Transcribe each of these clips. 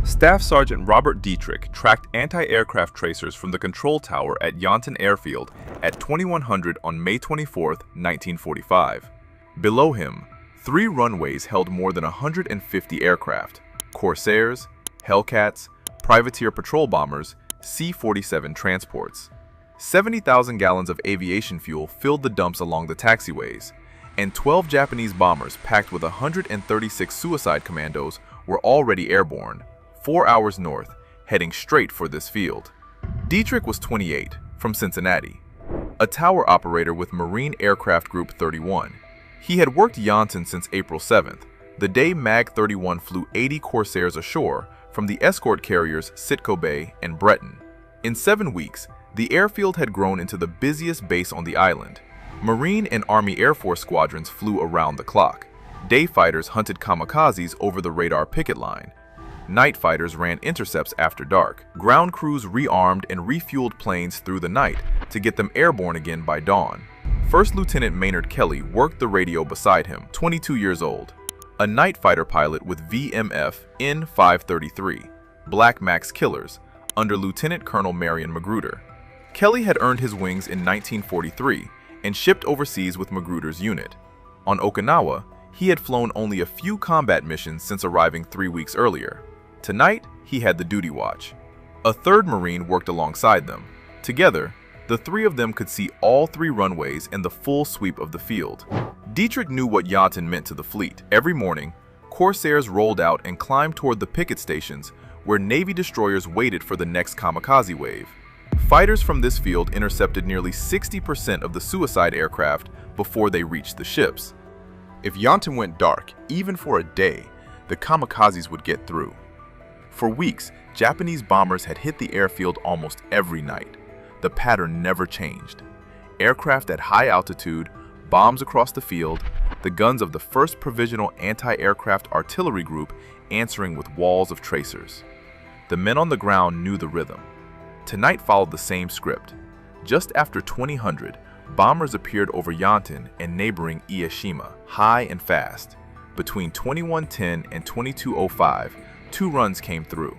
Staff Sergeant Robert Dietrich tracked anti-aircraft tracers from the control tower at Yonton Airfield at 2100 on May 24, 1945. Below him, 3 runways held more than 150 aircraft: Corsairs, Hellcats, privateer patrol bombers, C-47 transports. 70,000 gallons of aviation fuel filled the dumps along the taxiways, and 12 Japanese bombers packed with 136 suicide commandos were already airborne, 4 hours north, heading straight for this field. Dietrich was 28, from Cincinnati, a tower operator with Marine Aircraft Group 31. He had worked Yonton since April 7th, the day MAG-31 flew 80 Corsairs ashore from the escort carriers Sitco Bay and Breton. In 7 weeks, the airfield had grown into the busiest base on the island. Marine and Army Air Force squadrons flew around the clock. Day fighters hunted kamikazes over the radar picket line. Night fighters ran intercepts after dark. Ground crews rearmed and refueled planes through the night to get them airborne again by dawn. First Lieutenant Maynard Kelly worked the radio beside him, 22 years old, a night fighter pilot with VMF N-533, Black Max Killers, under Lieutenant Colonel Marion Magruder. Kelly had earned his wings in 1943 and shipped overseas with Magruder's unit. On Okinawa, he had flown only a few combat missions since arriving 3 weeks earlier. Tonight, he had the duty watch. A third Marine worked alongside them. Together, the 3 of them could see all 3 runways and the full sweep of the field. Dietrich knew what Yonton meant to the fleet. Every morning, Corsairs rolled out and climbed toward the picket stations where Navy destroyers waited for the next kamikaze wave. Fighters from this field intercepted nearly 60% of the suicide aircraft before they reached the ships. If Yonton went dark, even for a day, the kamikazes would get through. For weeks, Japanese bombers had hit the airfield almost every night. The pattern never changed. Aircraft at high altitude, bombs across the field, the guns of the 1st Provisional Anti-Aircraft Artillery Group answering with walls of tracers. The men on the ground knew the rhythm. Tonight followed the same script. Just after 2000, bombers appeared over Yonton and neighboring Ieshima, high and fast. Between 2110 and 2205, 2 runs came through.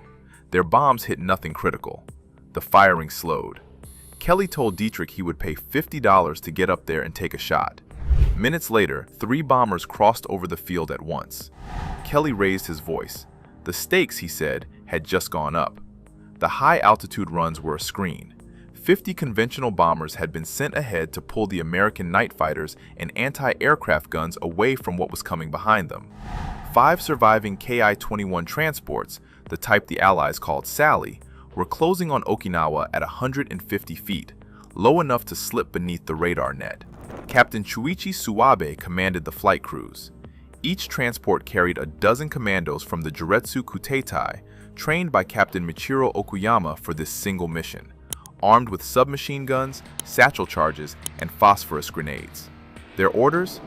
Their bombs hit nothing critical. The firing slowed. Kelly told Dietrich he would pay $50 to get up there and take a shot. Minutes later, 3 bombers crossed over the field at once. Kelly raised his voice. The stakes, he said, had just gone up. The high-altitude runs were a screen. 50 conventional bombers had been sent ahead to pull the American night fighters and anti-aircraft guns away from what was coming behind them. 5 surviving Ki-21 transports, the type the Allies called Sally, were closing on Okinawa at 150 feet, low enough to slip beneath the radar net. Captain Chuichi Suwabe commanded the flight crews. Each transport carried a dozen commandos from the Juretsu Kuteitai, trained by Captain Michiro Okuyama for this single mission, armed with submachine guns, satchel charges, and phosphorus grenades. Their orders?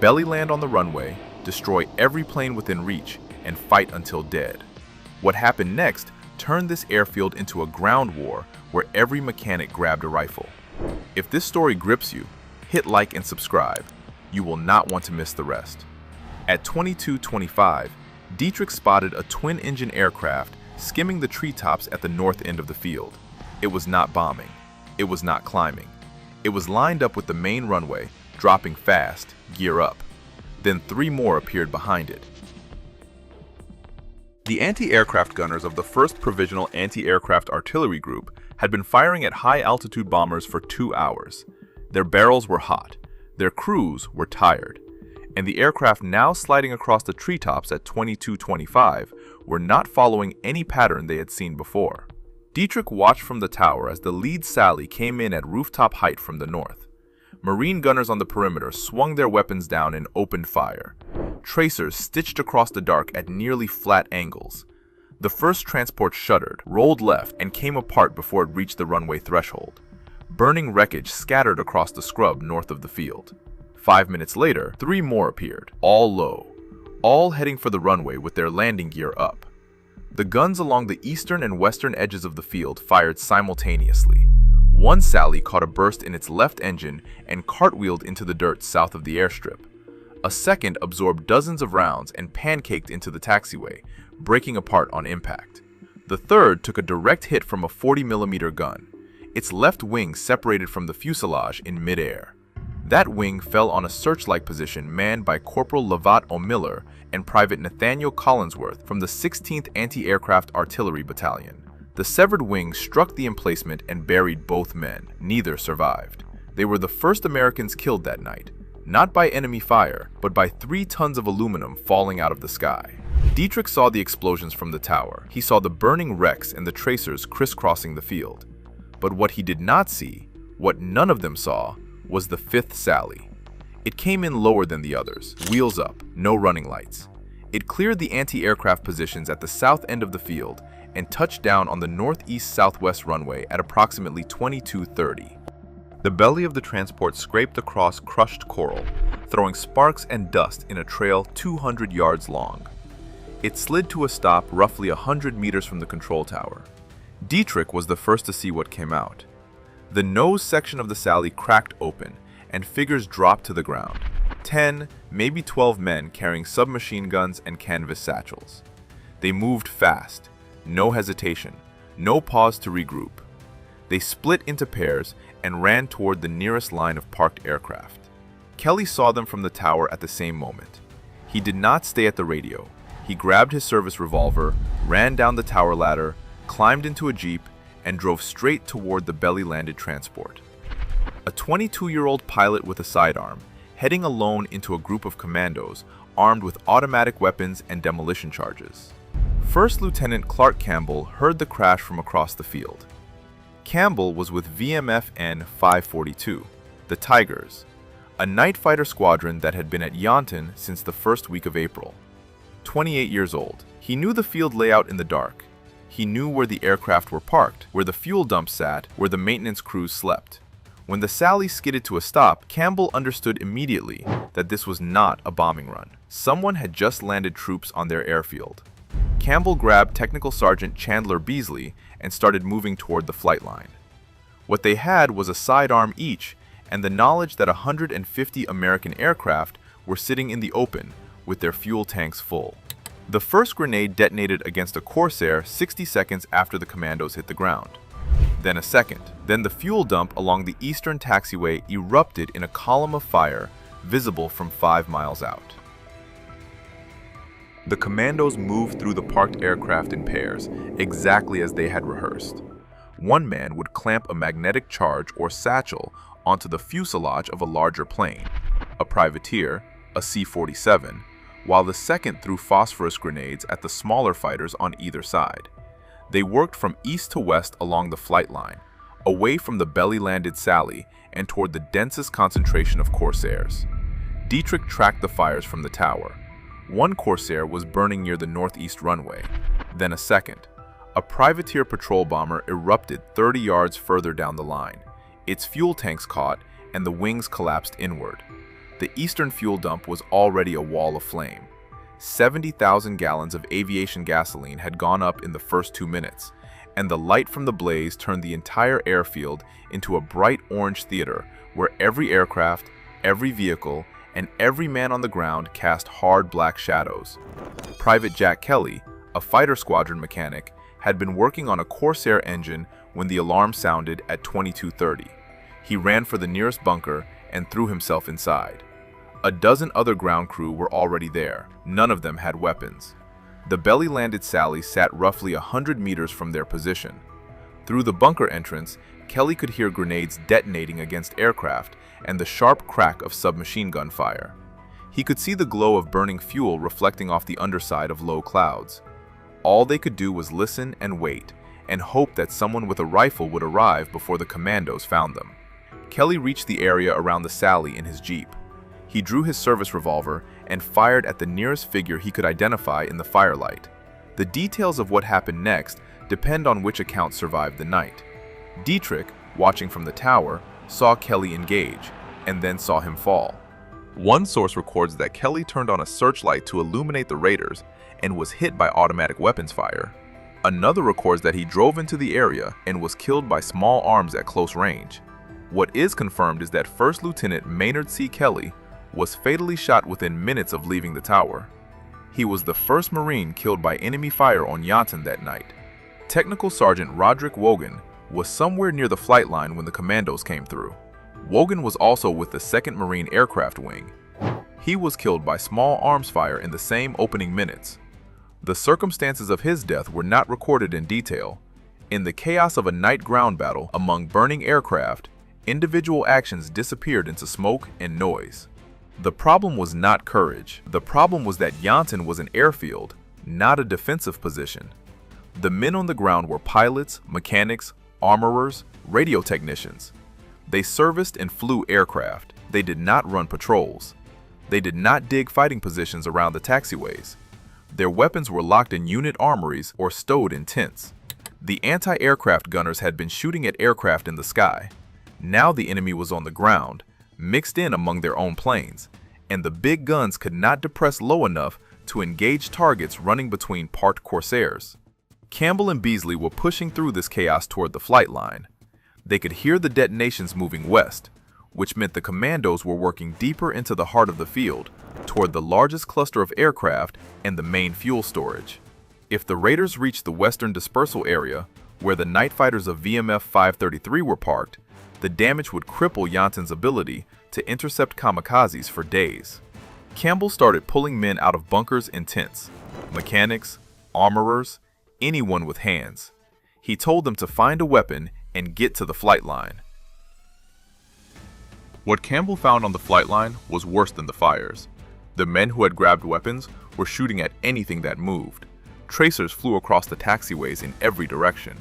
Belly land on the runway, destroy every plane within reach, and fight until dead. What happened next turned this airfield into a ground war where every mechanic grabbed a rifle. If this story grips you, hit like and subscribe. You will not want to miss the rest. At 22:25, Dietrich spotted a twin-engine aircraft skimming the treetops at the north end of the field. It was not bombing. It was not climbing. It was lined up with the main runway, dropping fast, gear up. Then 3 more appeared behind it. The anti-aircraft gunners of the 1st Provisional Anti-Aircraft Artillery Group had been firing at high-altitude bombers for 2 hours. Their barrels were hot, their crews were tired, and the aircraft now sliding across the treetops at 22:25 were not following any pattern they had seen before. Dietrich watched from the tower as the lead Sally came in at rooftop height from the north. Marine gunners on the perimeter swung their weapons down and opened fire. Tracers stitched across the dark at nearly flat angles. The first transport shuddered, rolled left, and came apart before it reached the runway threshold. Burning wreckage scattered across the scrub north of the field. 5 minutes later, 3 more appeared, all low, all heading for the runway with their landing gear up. The guns along the eastern and western edges of the field fired simultaneously. One Sally caught a burst in its left engine and cartwheeled into the dirt south of the airstrip. A second absorbed dozens of rounds and pancaked into the taxiway, breaking apart on impact. The third took a direct hit from a 40mm gun. Its left wing separated from the fuselage in midair. That wing fell on a searchlight position manned by Corporal Lavat O'Miller and Private Nathaniel Collinsworth from the 16th Anti-Aircraft Artillery Battalion. The severed wing struck the emplacement and buried both men. Neither survived. They were the first Americans killed that night, not by enemy fire, but by 3 tons of aluminum falling out of the sky. Dietrich saw the explosions from the tower. He saw the burning wrecks and the tracers crisscrossing the field. But what he did not see, what none of them saw, was the 5th Sally. It came in lower than the others, wheels up, no running lights. It cleared the anti-aircraft positions at the south end of the field and touched down on the northeast-southwest runway at approximately 22:30. The belly of the transport scraped across crushed coral, throwing sparks and dust in a trail 200 yards long. It slid to a stop roughly 100 meters from the control tower. Dietrich was the first to see what came out. The nose section of the Sally cracked open, and figures dropped to the ground. 10, maybe 12 men carrying submachine guns and canvas satchels. They moved fast, no hesitation, no pause to regroup. They split into pairs and ran toward the nearest line of parked aircraft. Kelly saw them from the tower at the same moment. He did not stay at the radio. He grabbed his service revolver, ran down the tower ladder, climbed into a jeep, and drove straight toward the belly-landed transport. A 22-year-old pilot with a sidearm, heading alone into a group of commandos armed with automatic weapons and demolition charges. First Lieutenant Clark Campbell heard the crash from across the field. Campbell was with VMFN 542, the Tigers, a night fighter squadron that had been at Yaunton since the first week of April. 28 years old, he knew the field layout in the dark. He knew where the aircraft were parked, where the fuel dumps sat, where the maintenance crews slept. When the Sally skidded to a stop, Campbell understood immediately that this was not a bombing run. Someone had just landed troops on their airfield. Campbell grabbed Technical Sergeant Chandler Beasley and started moving toward the flight line. What they had was a sidearm each and the knowledge that 150 American aircraft were sitting in the open with their fuel tanks full. The first grenade detonated against a Corsair 60 seconds after the commandos hit the ground. Then a second. Then the fuel dump along the eastern taxiway erupted in a column of fire visible from 5 miles out. The commandos moved through the parked aircraft in pairs, exactly as they had rehearsed. One man would clamp a magnetic charge or satchel onto the fuselage of a larger plane, a privateer, a C-47, while the second threw phosphorus grenades at the smaller fighters on either side. They worked from east to west along the flight line, away from the belly-landed Sally and toward the densest concentration of Corsairs. Dietrich tracked the fires from the tower. One Corsair was burning near the northeast runway, then a second. A privateer patrol bomber erupted 30 yards further down the line. Its fuel tanks caught and the wings collapsed inward. The eastern fuel dump was already a wall of flame. 70,000 gallons of aviation gasoline had gone up in the first 2 minutes, and the light from the blaze turned the entire airfield into a bright orange theater where every aircraft, every vehicle, and every man on the ground cast hard black shadows. Private Jack Kelly, a fighter squadron mechanic, had been working on a Corsair engine when the alarm sounded at 22:30. He ran for the nearest bunker and threw himself inside. A dozen other ground crew were already there. None of them had weapons. The belly-landed Sally sat roughly 100 meters from their position. Through the bunker entrance, Kelly could hear grenades detonating against aircraft and the sharp crack of submachine gun fire. He could see the glow of burning fuel reflecting off the underside of low clouds. All they could do was listen and wait, and hope that someone with a rifle would arrive before the commandos found them. Kelly reached the area around the Sally in his jeep. He drew his service revolver and fired at the nearest figure he could identify in the firelight. The details of what happened next depend on which account survived the night. Dietrich, watching from the tower, saw Kelly engage, and then saw him fall. One source records that Kelly turned on a searchlight to illuminate the raiders and was hit by automatic weapons fire. Another records that he drove into the area and was killed by small arms at close range. What is confirmed is that First Lieutenant Maynard C. Kelly was fatally shot within minutes of leaving the tower. He was the first Marine killed by enemy fire on Yaunton that night. Technical Sergeant Roderick Wogan was somewhere near the flight line when the commandos came through. Wogan was also with the 2nd Marine Aircraft Wing. He was killed by small arms fire in the same opening minutes. The circumstances of his death were not recorded in detail. In the chaos of a night ground battle among burning aircraft, individual actions disappeared into smoke and noise. The problem was not courage. The problem was that Yanton was an airfield, not a defensive position. The men on the ground were pilots, mechanics, armorers, radio technicians. They serviced and flew aircraft. They did not run patrols. They did not dig fighting positions around the taxiways. Their weapons were locked in unit armories or stowed in tents. The anti-aircraft gunners had been shooting at aircraft in the sky. Now the enemy was on the ground, mixed in among their own planes, and the big guns could not depress low enough to engage targets running between parked Corsairs. Campbell and Beasley were pushing through this chaos toward the flight line. They could hear the detonations moving west, which meant the commandos were working deeper into the heart of the field, toward the largest cluster of aircraft and the main fuel storage. If the raiders reached the western dispersal area, where the night fighters of VMF 533 were parked, the damage would cripple Yanton's ability to intercept kamikazes for days. Campbell started pulling men out of bunkers and tents, mechanics, armorers, anyone with hands. He told them to find a weapon and get to the flight line. What Campbell found on the flight line was worse than the fires. The men who had grabbed weapons were shooting at anything that moved. Tracers flew across the taxiways in every direction.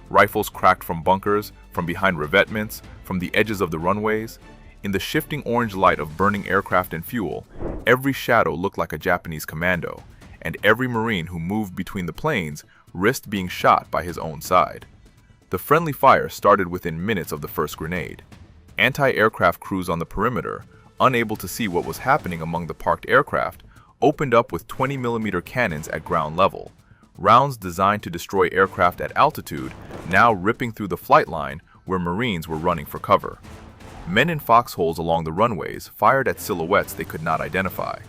Rifles cracked from bunkers, from behind revetments, from the edges of the runways. In the shifting orange light of burning aircraft and fuel, every shadow looked like a Japanese commando, and every Marine who moved between the planes risked being shot by his own side. The friendly fire started within minutes of the first grenade. Anti-aircraft crews on the perimeter, unable to see what was happening among the parked aircraft, opened up with 20mm cannons at ground level, rounds designed to destroy aircraft at altitude, now ripping through the flight line where Marines were running for cover. Men in foxholes along the runways fired at silhouettes they could not identify.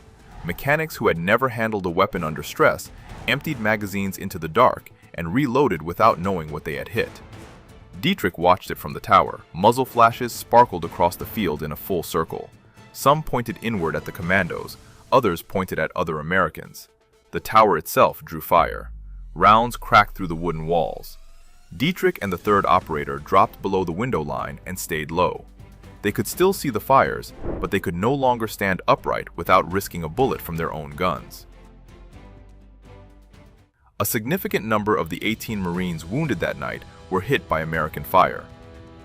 Mechanics who had never handled a weapon under stress emptied magazines into the dark and reloaded without knowing what they had hit. Dietrich watched it from the tower. Muzzle flashes sparkled across the field in a full circle. Some pointed inward at the commandos, others pointed at other Americans. The tower itself drew fire. Rounds cracked through the wooden walls. Dietrich and the third operator dropped below the window line and stayed low. They could still see the fires, but they could no longer stand upright without risking a bullet from their own guns. A significant number of the 18 Marines wounded that night were hit by American fire.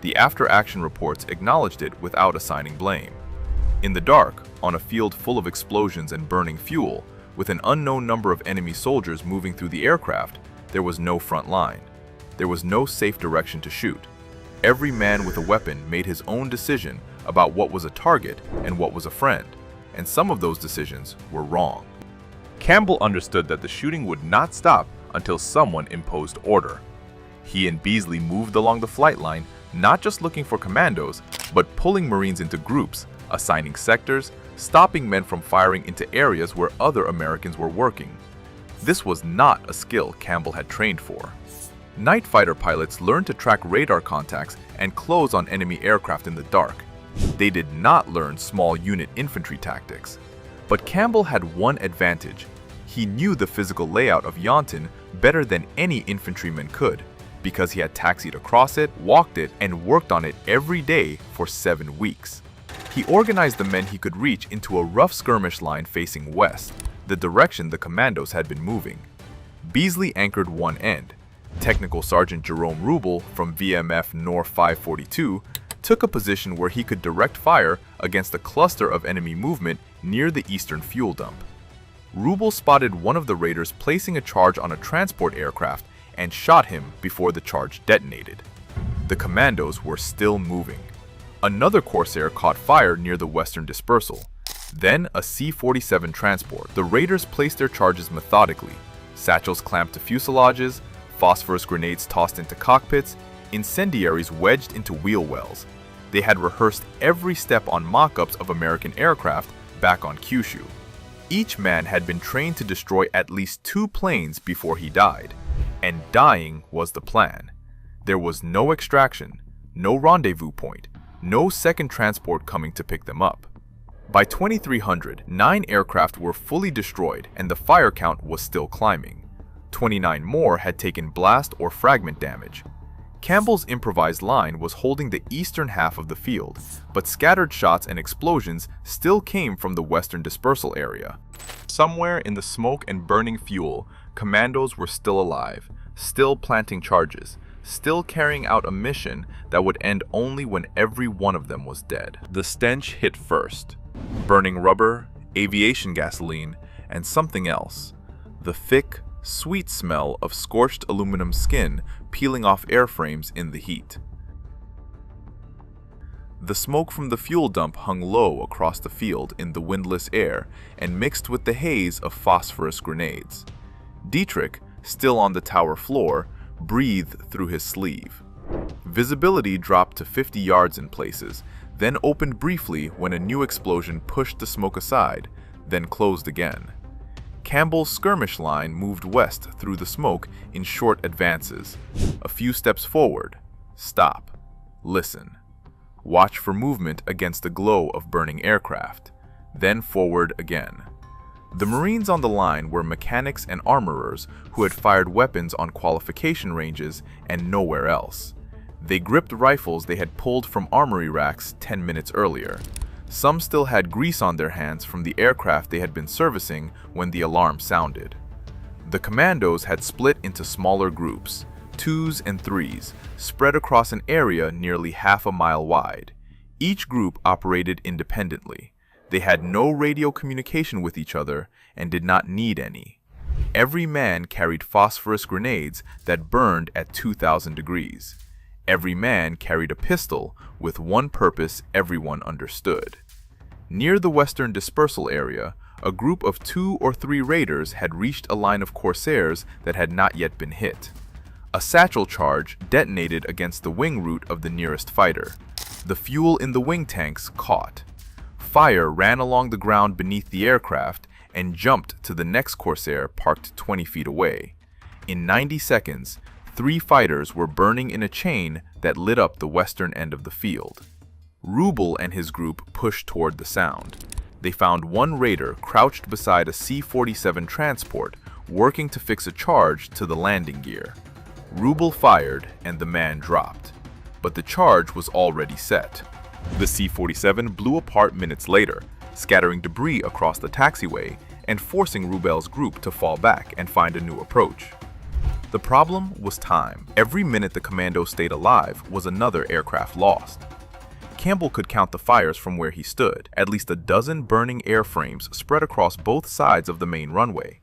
The after-action reports acknowledged it without assigning blame. In the dark, on a field full of explosions and burning fuel, with an unknown number of enemy soldiers moving through the aircraft, there was no front line. There was no safe direction to shoot. Every man with a weapon made his own decision about what was a target and what was a friend, and some of those decisions were wrong. Campbell understood that the shooting would not stop until someone imposed order. He and Beasley moved along the flight line, not just looking for commandos, but pulling Marines into groups, assigning sectors, stopping men from firing into areas where other Americans were working. This was not a skill Campbell had trained for. Night fighter pilots learned to track radar contacts and close on enemy aircraft in the dark. They did not learn small unit infantry tactics. But Campbell had one advantage. He knew the physical layout of Yanton better than any infantryman could, because he had taxied across it, walked it, and worked on it every day for 7 weeks. He organized the men he could reach into a rough skirmish line facing west, the direction the commandos had been moving. Beasley anchored one end. Technical Sergeant Jerome Rubel from VMF Nor 542 took a position where he could direct fire against a cluster of enemy movement near the eastern fuel dump. Rubel spotted one of the raiders placing a charge on a transport aircraft and shot him before the charge detonated. The commandos were still moving. Another Corsair caught fire near the western dispersal. Then a C-47 transport. The raiders placed their charges methodically. Satchels clamped to fuselages, phosphorus grenades tossed into cockpits, incendiaries wedged into wheel wells. They had rehearsed every step on mock-ups of American aircraft back on Kyushu. Each man had been trained to destroy at least 2 planes before he died. And dying was the plan. There was no extraction, no rendezvous point, no second transport coming to pick them up. By 2300, 9 aircraft were fully destroyed and the fire count was still climbing. 29 more had taken blast or fragment damage. Campbell's improvised line was holding the eastern half of the field, but scattered shots and explosions still came from the western dispersal area. Somewhere in the smoke and burning fuel, commandos were still alive, still planting charges, still carrying out a mission that would end only when every one of them was dead. The stench hit first. Burning rubber, aviation gasoline, and something else. The thick, sweet smell of scorched aluminum skin peeling off airframes in the heat. The smoke from the fuel dump hung low across the field in the windless air and mixed with the haze of phosphorus grenades. Dietrich, still on the tower floor, breathed through his sleeve. Visibility dropped to 50 yards in places, then opened briefly when a new explosion pushed the smoke aside, then closed again. Campbell's skirmish line moved west through the smoke in short advances. A few steps forward. Stop. Listen. Watch for movement against the glow of burning aircraft. Then forward again. The Marines on the line were mechanics and armorers who had fired weapons on qualification ranges and nowhere else. They gripped rifles they had pulled from armory racks 10 minutes earlier. Some still had grease on their hands from the aircraft they had been servicing when the alarm sounded. The commandos had split into smaller groups, 2s and 3s, spread across an area nearly half a mile wide. Each group operated independently. They had no radio communication with each other and did not need any. Every man carried phosphorus grenades that burned at 2,000 degrees. Every man carried a pistol with one purpose everyone understood. Near the western dispersal area, a group of 2 or 3 raiders had reached a line of corsairs that had not yet been hit. A satchel charge detonated against the wing root of the nearest fighter. The fuel in the wing tanks caught. Fire ran along the ground beneath the aircraft and jumped to the next corsair parked 20 feet away. In 90 seconds, 3 fighters were burning in a chain that lit up the western end of the field. Rubel and his group pushed toward the sound. They found one raider crouched beside a C-47 transport, working to fix a charge to the landing gear. Rubel fired and the man dropped, but the charge was already set. The C-47 blew apart minutes later, scattering debris across the taxiway and forcing Rubel's group to fall back and find a new approach. The problem was time. Every minute the commando stayed alive was another aircraft lost. Campbell could count the fires from where he stood, at least a dozen burning airframes spread across both sides of the main runway.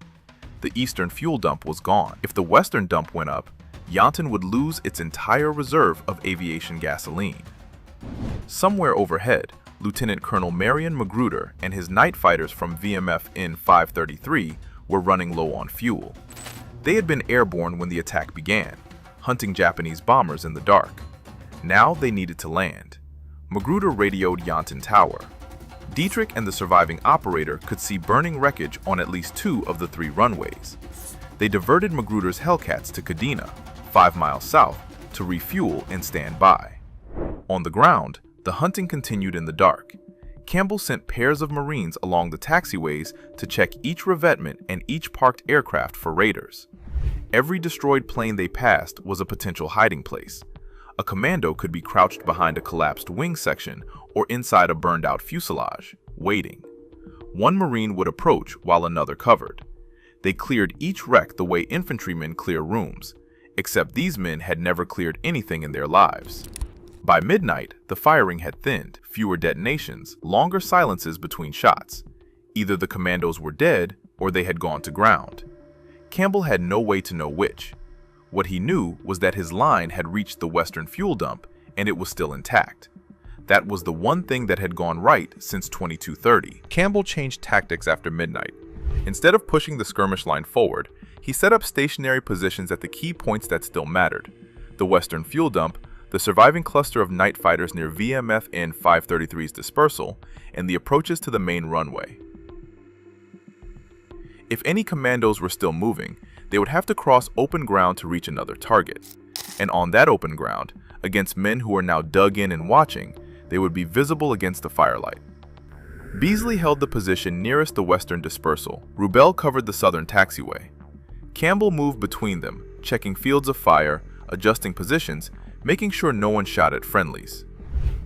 The eastern fuel dump was gone. If the western dump went up, Yonton would lose its entire reserve of aviation gasoline. Somewhere overhead, Lieutenant Colonel Marion Magruder and his night fighters from VMF in 533 were running low on fuel. They had been airborne when the attack began, hunting Japanese bombers in the dark. Now they needed to land. Magruder radioed Yonton Tower. Dietrich and the surviving operator could see burning wreckage on at least 2 of the 3 runways. They diverted Magruder's Hellcats to Guinea, 5 miles south, to refuel and stand by. On the ground, the hunting continued in the dark. Campbell sent pairs of Marines along the taxiways to check each revetment and each parked aircraft for raiders. Every destroyed plane they passed was a potential hiding place. A commando could be crouched behind a collapsed wing section or inside a burned-out fuselage, waiting. One Marine would approach while another covered. They cleared each wreck the way infantrymen clear rooms, except these men had never cleared anything in their lives. By midnight, the firing had thinned, fewer detonations, longer silences between shots. Either the commandos were dead or they had gone to ground. Campbell had no way to know which. What he knew was that his line had reached the western fuel dump and it was still intact. That was the one thing that had gone right since 2230. Campbell changed tactics after midnight. Instead of pushing the skirmish line forward, he set up stationary positions at the key points that still mattered: the western fuel dump, the surviving cluster of night fighters near VMF in 533's dispersal, and the approaches to the main runway. If any commandos were still moving, They would have to cross open ground to reach another target. And on that open ground, against men who are now dug in and watching, they would be visible against the firelight. Beasley held the position nearest the western dispersal. Rubel covered the southern taxiway. Campbell moved between them, checking fields of fire, adjusting positions, making sure no one shot at friendlies.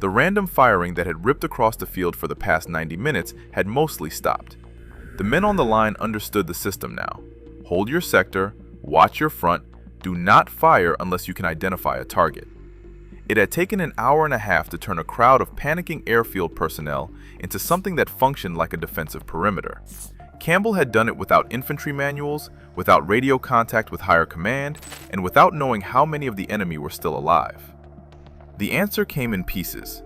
The random firing that had ripped across the field for the past 90 minutes had mostly stopped. The men on the line understood the system now. Hold your sector, watch your front, do not fire unless you can identify a target. It had taken an hour and a half to turn a crowd of panicking airfield personnel into something that functioned like a defensive perimeter. Campbell had done it without infantry manuals, without radio contact with higher command, and without knowing how many of the enemy were still alive. The answer came in pieces.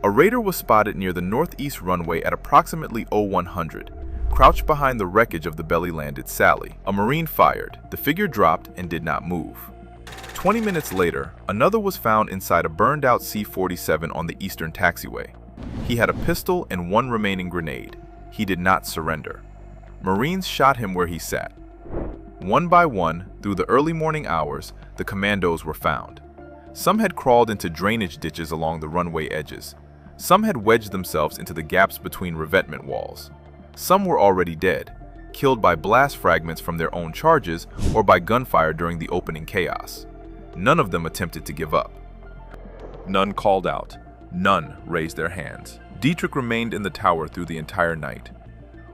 A raider was spotted near the northeast runway at approximately 0100, crouched behind the wreckage of the belly-landed Sally. A Marine fired, the figure dropped and did not move. 20 minutes later, another was found inside a burned-out C-47 on the eastern taxiway. He had a pistol and one remaining grenade. He did not surrender. Marines shot him where he sat. One by one, through the early morning hours, the commandos were found. Some had crawled into drainage ditches along the runway edges. Some had wedged themselves into the gaps between revetment walls. Some were already dead, killed by blast fragments from their own charges or by gunfire during the opening chaos. None of them attempted to give up. None called out. None raised their hands. Dietrich remained in the tower through the entire night.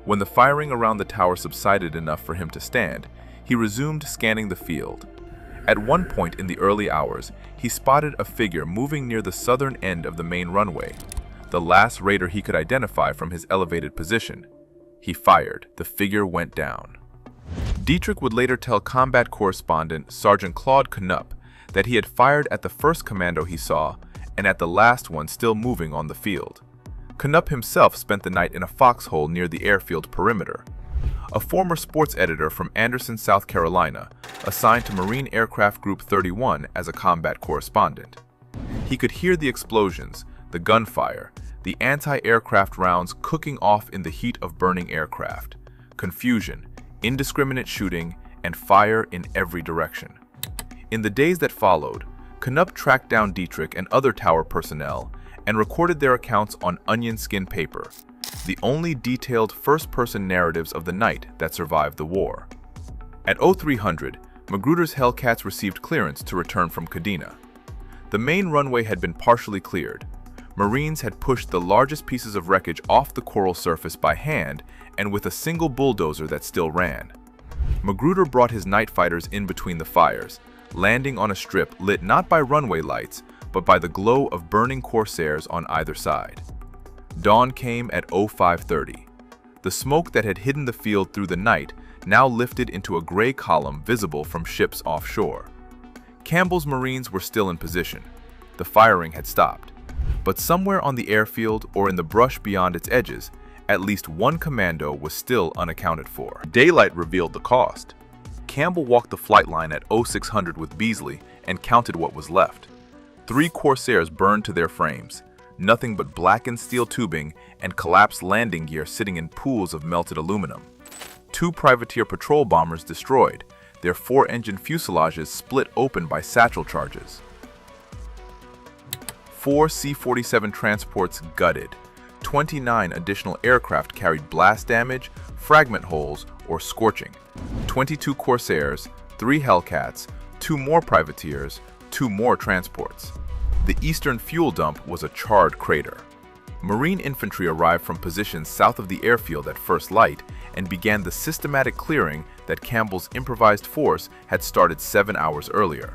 When the firing around the tower subsided enough for him to stand, he resumed scanning the field. At one point in the early hours, he spotted a figure moving near the southern end of the main runway, the last raider he could identify from his elevated position. He fired. The figure went down. Dietrich would later tell combat correspondent Sergeant Claude Knupp that he had fired at the first commando he saw and at the last one still moving on the field. Knupp himself spent the night in a foxhole near the airfield perimeter. A former sports editor from Anderson, South Carolina, assigned to Marine Aircraft Group 31 as a combat correspondent. He could hear the explosions, the gunfire, the anti-aircraft rounds cooking off in the heat of burning aircraft, confusion, indiscriminate shooting, and fire in every direction. In the days that followed, Knupp tracked down Dietrich and other tower personnel and recorded their accounts on onion skin paper, the only detailed first-person narratives of the night that survived the war. At 0300, Magruder's Hellcats received clearance to return from Kadena. The main runway had been partially cleared. Marines had pushed the largest pieces of wreckage off the coral surface by hand and with a single bulldozer that still ran. Magruder brought his night fighters in between the fires, landing on a strip lit not by runway lights, but by the glow of burning Corsairs on either side. Dawn came at 0530. The smoke that had hidden the field through the night now lifted into a gray column visible from ships offshore. Campbell's Marines were still in position. The firing had stopped. But somewhere on the airfield or in the brush beyond its edges, at least one commando was still unaccounted for. Daylight revealed the cost. Campbell walked the flight line at 0600 with Beasley and counted what was left. 3 Corsairs burned to their frames, nothing but blackened steel tubing and collapsed landing gear sitting in pools of melted aluminum. 2 privateer patrol bombers destroyed, their 4-engine fuselages split open by satchel charges. 4 C-47 transports gutted. 29 additional aircraft carried blast damage, fragment holes, or scorching. 22 Corsairs, 3 Hellcats, 2 more privateers, 2 more transports. The eastern fuel dump was a charred crater. Marine infantry arrived from positions south of the airfield at first light and began the systematic clearing that Campbell's improvised force had started 7 hours earlier.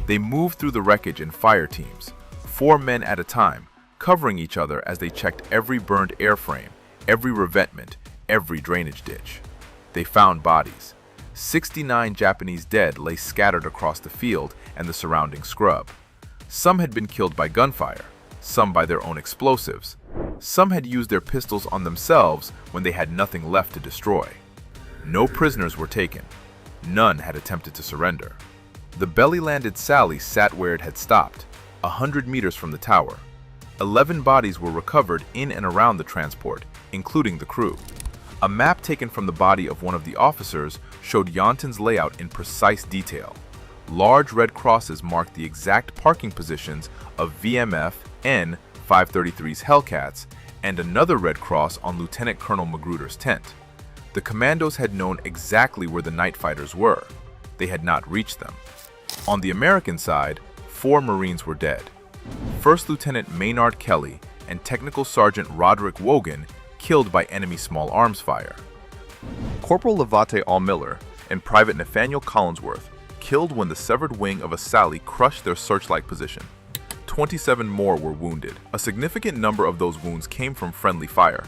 They moved through the wreckage in fire teams, 4 men at a time, covering each other as they checked every burned airframe, every revetment, every drainage ditch. They found bodies. 69 Japanese dead lay scattered across the field and the surrounding scrub. Some had been killed by gunfire, some by their own explosives. Some had used their pistols on themselves when they had nothing left to destroy. No prisoners were taken. None had attempted to surrender. The belly-landed Sally sat where it had stopped, 100 meters from the tower. 11 bodies were recovered in and around the transport, including the crew. A map taken from the body of one of the officers showed Yonton's layout in precise detail. Large red crosses marked the exact parking positions of VMF N-533's Hellcats and another red cross on Lieutenant Colonel Magruder's tent. The commandos had known exactly where the night fighters were. They had not reached them. On the American side, 4 Marines were dead. First Lieutenant Maynard Kelly and Technical Sergeant Roderick Wogan killed by enemy small arms fire. Corporal Levate All Miller and Private Nathaniel Collinsworth killed when the severed wing of a Sally crushed their searchlight position. 27 more were wounded. A significant number of those wounds came from friendly fire,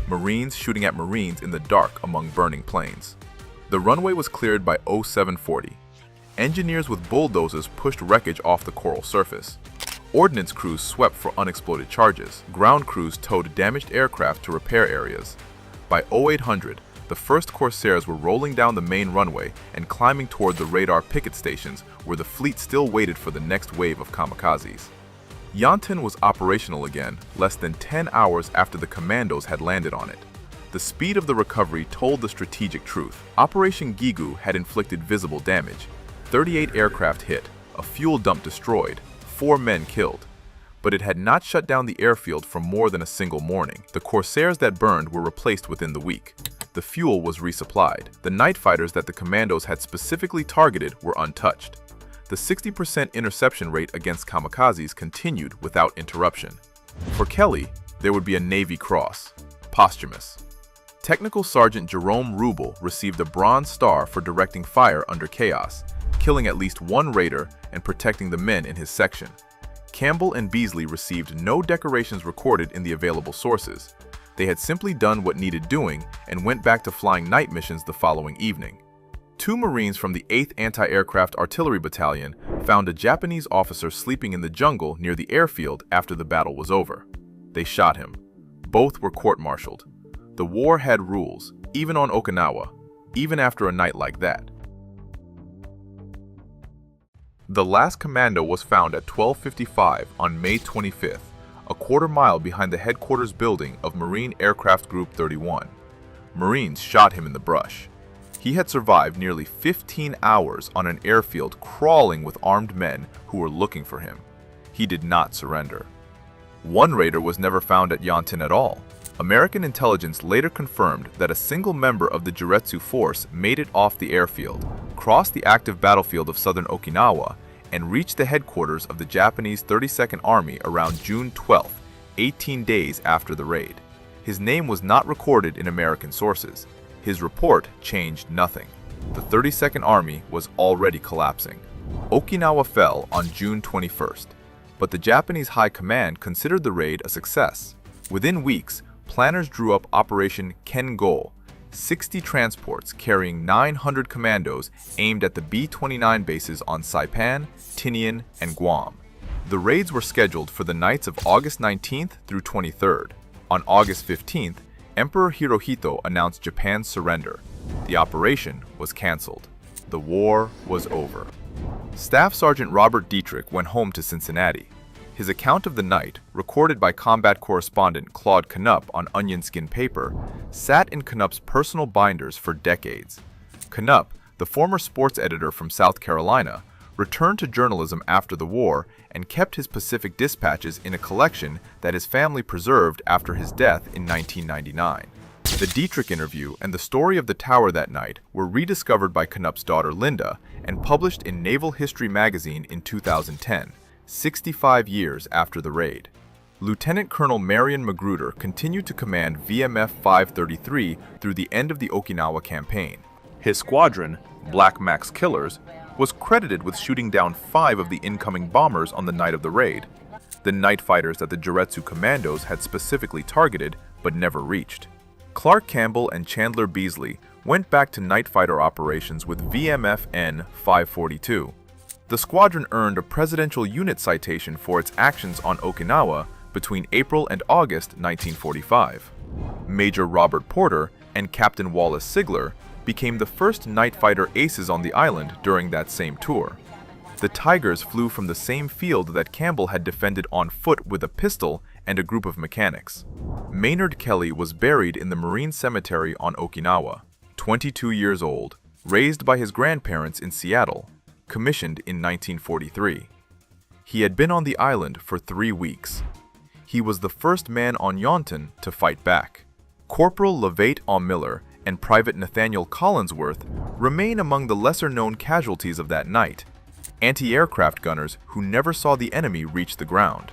Marines shooting at Marines in the dark among burning planes. The runway was cleared by 0740. Engineers with bulldozers pushed wreckage off the coral surface. Ordnance crews swept for unexploded charges. Ground crews towed damaged aircraft to repair areas. By 0800, the first Corsairs were rolling down the main runway and climbing toward the radar picket stations where the fleet still waited for the next wave of kamikazes. Yonton was operational again less than 10 hours after the commandos had landed on it. The speed of the recovery told the strategic truth. Operation Gigu had inflicted visible damage. 38 aircraft hit, a fuel dump destroyed, 4 men killed. But it had not shut down the airfield for more than a single morning. The Corsairs that burned were replaced within the week. The fuel was resupplied. The night fighters that the commandos had specifically targeted were untouched. The 60% interception rate against kamikazes continued without interruption. For Kelly, there would be a Navy Cross, posthumous. Technical Sergeant Jerome Rubel received a Bronze Star for directing fire under chaos, killing at least 1 raider and protecting the men in his section. Campbell and Beasley received no decorations recorded in the available sources. They had simply done what needed doing and went back to flying night missions the following evening. 2 Marines from the 8th Anti-Aircraft Artillery Battalion found a Japanese officer sleeping in the jungle near the airfield after the battle was over. They shot him. Both were court-martialed. The war had rules, even on Okinawa, even after a night like that. The last commando was found at 12:55 on May 25th, a quarter-mile behind the headquarters building of Marine Aircraft Group 31. Marines shot him in the brush. He had survived nearly 15 hours on an airfield crawling with armed men who were looking for him. He did not surrender. 1 raider was never found at Yonton at all. American intelligence later confirmed that a single member of the Juretsu force made it off the airfield, crossed the active battlefield of southern Okinawa, and reached the headquarters of the Japanese 32nd Army around June 12, 18 days after the raid. His name was not recorded in American sources. His report changed nothing. The 32nd Army was already collapsing. Okinawa fell on June 21st, but the Japanese High Command considered the raid a success. Within weeks, planners drew up Operation Ken-Go, 60 transports carrying 900 commandos aimed at the B-29 bases on Saipan, Tinian, and Guam. The raids were scheduled for the nights of August 19th through 23rd. On August 15th, Emperor Hirohito announced Japan's surrender. The operation was canceled. The war was over. Staff Sergeant Robert Dietrich went home to Cincinnati. His account of the night, recorded by combat correspondent Claude Canup on onion skin paper, sat in Canup's personal binders for decades. Canup, the former sports editor from South Carolina, returned to journalism after the war and kept his Pacific dispatches in a collection that his family preserved after his death in 1999. The Dietrich interview and the story of the tower that night were rediscovered by Canup's daughter Linda and published in Naval History magazine in 2010. 65 years after the raid. Lieutenant Colonel Marion Magruder continued to command VMF 533 through the end of the Okinawa campaign. His squadron, Black Max Killers, was credited with shooting down 5 of the incoming bombers on the night of the raid, the night fighters that the Juretsu commandos had specifically targeted but never reached. Clark Campbell and Chandler Beasley went back to night fighter operations with VMF N-542. The squadron earned a Presidential Unit Citation for its actions on Okinawa between April and August 1945. Major Robert Porter and Captain Wallace Sigler became the first night fighter aces on the island during that same tour. The Tigers flew from the same field that Campbell had defended on foot with a pistol and a group of mechanics. Maynard Kelly was buried in the Marine Cemetery on Okinawa. 22 years old, raised by his grandparents in Seattle, commissioned in 1943. He had been on the island for 3 weeks. He was the first man on Yaunton to fight back. Corporal Levate Miller and Private Nathaniel Collinsworth remain among the lesser-known casualties of that night, anti-aircraft gunners who never saw the enemy reach the ground.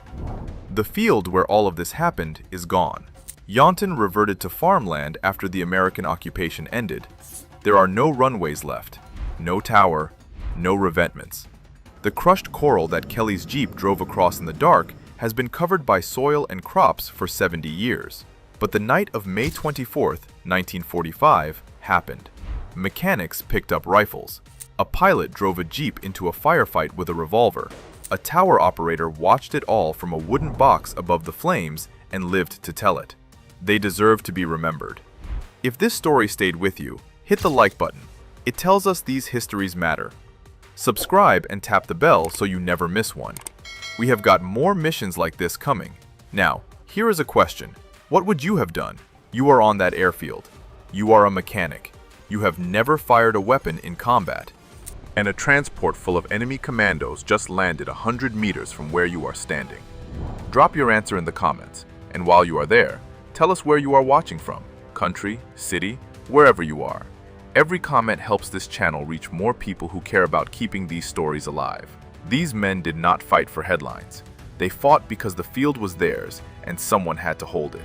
The field where all of this happened is gone. Yaunton reverted to farmland after the American occupation ended. There are no runways left, no tower, no revetments. The crushed coral that Kelly's Jeep drove across in the dark has been covered by soil and crops for 70 years. But the night of May 24, 1945, happened. Mechanics picked up rifles. A pilot drove a Jeep into a firefight with a revolver. A tower operator watched it all from a wooden box above the flames and lived to tell it. They deserve to be remembered. If this story stayed with you, hit the like button. It tells us these histories matter. Subscribe and tap the bell so you never miss one. We have got more missions like this coming. Now, here is a question. What would you have done? You are on that airfield. You are a mechanic. You have never fired a weapon in combat. And a transport full of enemy commandos just landed 100 meters from where you are standing. Drop your answer in the comments, and while you are there, tell us where you are watching from, country, city, wherever you are. Every comment helps this channel reach more people who care about keeping these stories alive. These men did not fight for headlines. They fought because the field was theirs and someone had to hold it.